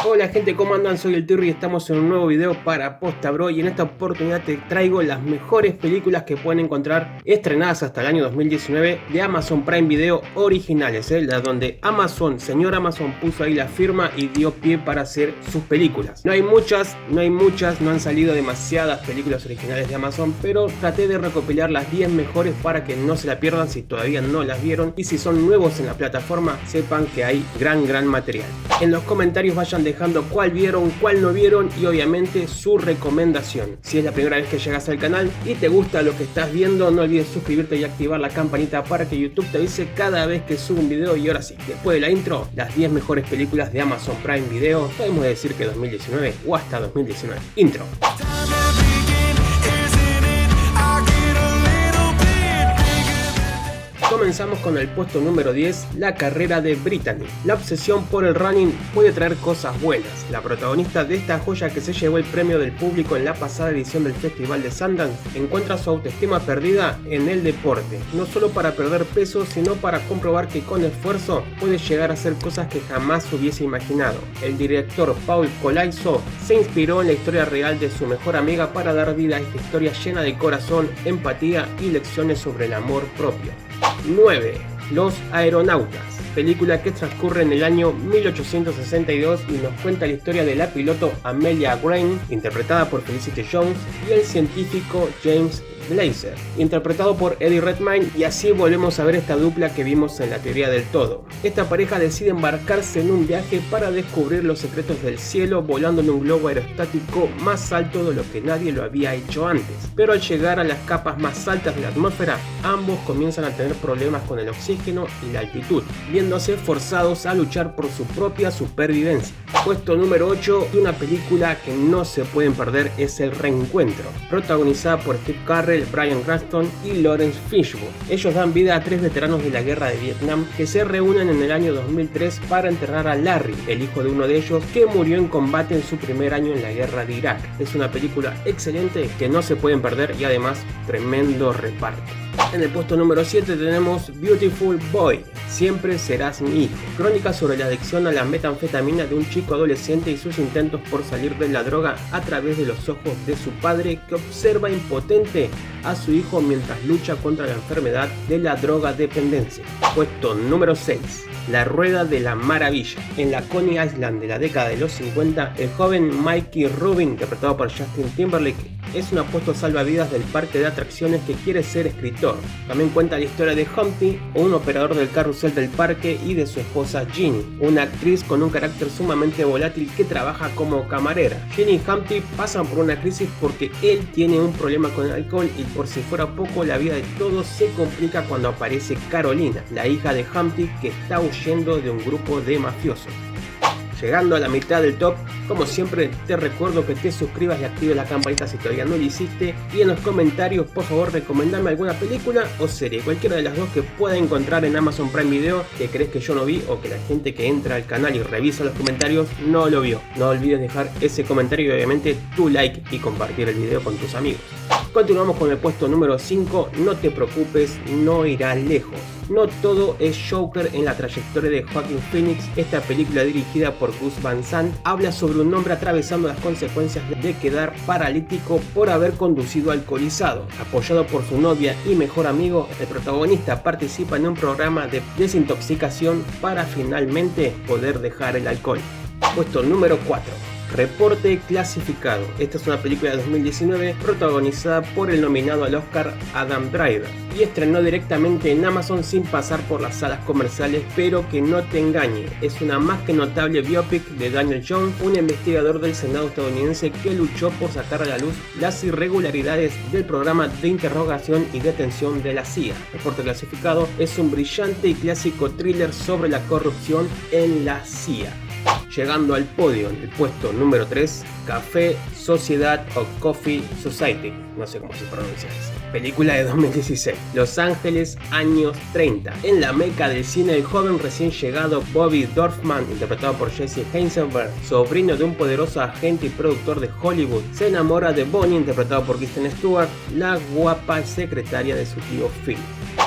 Hola gente, ¿cómo andan? Soy el Tirri y estamos en un nuevo video para Posta Bro, y en esta oportunidad te traigo las mejores películas que pueden encontrar estrenadas hasta el año 2019 de Amazon Prime Video originales, donde señor Amazon puso ahí la firma y dio pie para hacer sus películas. No hay muchas, no han salido demasiadas películas originales de Amazon, pero traté de recopilar las 10 mejores para que no se la pierdan si todavía no las vieron, y si son nuevos en la plataforma sepan que hay gran material. En los comentarios vayan dejando cuál vieron, cuál no vieron y obviamente su recomendación. Si es la primera vez que llegas al canal y te gusta lo que estás viendo, no olvides suscribirte y activar la campanita para que YouTube te avise cada vez que subo un video. Y ahora sí, después de la intro, las 10 mejores películas de Amazon Prime Video, podemos decir que 2019 o hasta 2019. Intro. Comenzamos con el puesto número 10, La carrera de Brittany. La obsesión por el running puede traer cosas buenas. La protagonista de esta joya, que se llevó el premio del público en la pasada edición del Festival de Sundance, encuentra su autoestima perdida en el deporte, no solo para perder peso, sino para comprobar que con esfuerzo puede llegar a hacer cosas que jamás hubiese imaginado. El director Paul Colaiso se inspiró en la historia real de su mejor amiga para dar vida a esta historia llena de corazón, empatía y lecciones sobre el amor propio. 9. Los aeronautas. Película que transcurre en el año 1862 y nos cuenta la historia de la piloto Amelia Grant, interpretada por Felicity Jones, y el científico James Glazer, interpretado por Eddie Redmayne, y así volvemos a ver esta dupla que vimos en La teoría del todo. Esta pareja decide embarcarse en un viaje para descubrir los secretos del cielo, volando en un globo aerostático más alto de lo que nadie lo había hecho antes. Pero al llegar a las capas más altas de la atmósfera, ambos comienzan a tener problemas con el oxígeno y la altitud, viéndose forzados a luchar por su propia supervivencia. Puesto número 8, de una película que no se pueden perder, es El reencuentro, protagonizada por Steve Carell, Bryan Cranston y Laurence Fishburne. Ellos dan vida a 3 veteranos de la guerra de Vietnam que se reúnen en el año 2003 para enterrar a Larry, el hijo de uno de ellos que murió en combate en su primer año en la guerra de Irak. Es una película excelente que no se pueden perder y además tremendo reparto. En el puesto número 7 tenemos Beautiful Boy, Siempre serás mi hijo, crónica sobre la adicción a la metanfetamina de un chico adolescente y sus intentos por salir de la droga a través de los ojos de su padre, que observa impotente a su hijo mientras lucha contra la enfermedad de la drogadependencia. Puesto número 6. La rueda de la maravilla. En la Coney Island de la década de los 50, el joven Mickey Rubin, interpretado por Justin Timberlake, es un apuesto salvavidas del parque de atracciones que quiere ser escritor. También cuenta la historia de Humpty, un operador del carrusel del parque, y de su esposa Ginny, una actriz con un carácter sumamente volátil que trabaja como camarera. Ginny y Humpty pasan por una crisis porque él tiene un problema con el alcohol, y por si fuera poco, la vida de todos se complica cuando aparece Carolina, la hija de Humpty, que está huyendo de un grupo de mafiosos. Llegando a la mitad del top, como siempre te recuerdo que te suscribas y actives la campanita si todavía no lo hiciste, y en los comentarios por favor recomendame alguna película o serie, cualquiera de las dos que pueda encontrar en Amazon Prime Video que crees que yo no vi, o que la gente que entra al canal y revisa los comentarios no lo vio. No olvides dejar ese comentario y obviamente tu like y compartir el video con tus amigos. Continuamos con el puesto número 5, No te preocupes, no irá lejos. No todo es Joker en la trayectoria de Joaquin Phoenix. Esta película, dirigida por Gus Van Sant, habla sobre un hombre atravesando las consecuencias de quedar paralítico por haber conducido alcoholizado. Apoyado por su novia y mejor amigo, el protagonista participa en un programa de desintoxicación para finalmente poder dejar el alcohol. Puesto número 4. Reporte clasificado. Esta es una película de 2019 protagonizada por el nominado al Oscar Adam Driver y estrenó directamente en Amazon sin pasar por las salas comerciales. Pero que no te engañe, es una más que notable biopic de Daniel Jones, un investigador del Senado estadounidense que luchó por sacar a la luz las irregularidades del programa de interrogación y detención de la CIA. Reporte clasificado es un brillante y clásico thriller sobre la corrupción en la CIA. Llegando al podio en el puesto número 3, Café Sociedad o Coffee Society, no sé cómo se pronuncia eso. Película de 2016, Los Ángeles, años 30. En la meca del cine, el joven recién llegado Bobby Dorfman, interpretado por Jesse Eisenberg, sobrino de un poderoso agente y productor de Hollywood, se enamora de Bonnie, interpretado por Kristen Stewart, la guapa secretaria de su tío Phil.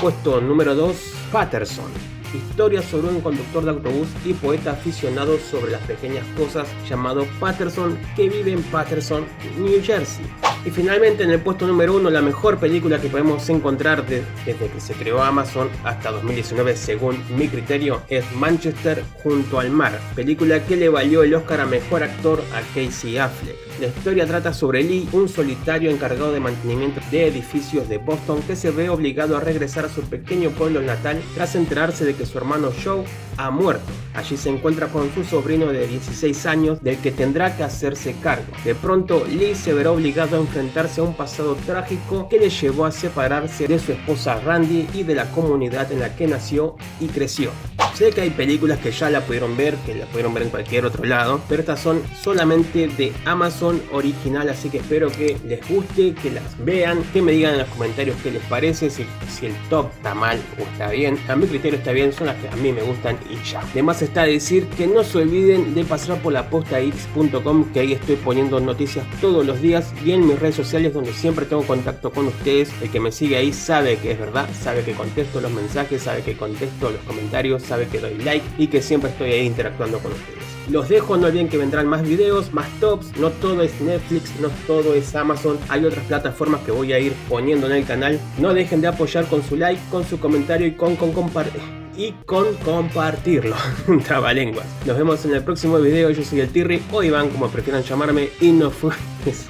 Puesto número 2, Patterson. historia sobre un conductor de autobús y poeta aficionado sobre las pequeñas cosas llamado Patterson, que vive en Patterson, New Jersey. Y finalmente en el puesto número 1, la mejor película que podemos encontrar desde que se creó Amazon hasta 2019 según mi criterio, es Manchester junto al mar, película que le valió el Oscar a mejor actor a Casey Affleck. La historia trata sobre Lee, un solitario encargado de mantenimiento de edificios de Boston que se ve obligado a regresar a su pequeño pueblo natal tras enterarse de que su hermano Joe ha muerto. Allí se encuentra con su sobrino de 16 años del que tendrá que hacerse cargo. De pronto Lee se verá obligado a enfrentarse a un pasado trágico que le llevó a separarse de su esposa Randy y de la comunidad en la que nació y creció. Sé que hay películas que ya la pudieron ver, que la pudieron ver en cualquier otro lado, pero estas son solamente de Amazon original, así que espero que les guste, que las vean, que me digan en los comentarios qué les parece, si el top está mal o está bien. A mi criterio está bien, son las que a mí me gustan y ya. Además está decir que no se olviden de pasar por lapostax.com, que ahí estoy poniendo noticias todos los días, y en mis redes sociales donde siempre tengo contacto con ustedes. El que me sigue ahí sabe que es verdad, sabe que contesto los mensajes, sabe que contesto los comentarios, sabe que doy like y que siempre estoy ahí interactuando con ustedes. Los dejo, no olviden que vendrán más videos, más tops, no todo es Netflix, no todo es Amazon, hay otras plataformas que voy a ir poniendo en el canal. No dejen de apoyar con su like, con su comentario y con compartirlo. Trabalenguas. Nos vemos en el próximo video. Yo soy el Tirri o Iván, como prefieran llamarme, y no fue eso.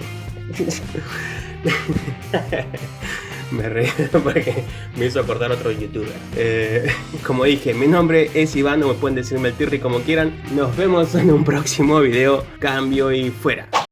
Me reí porque me hizo acordar otro youtuber. Como dije, mi nombre es Iván, o me pueden decirme el Tirri como quieran. Nos vemos en un próximo video. Cambio y fuera.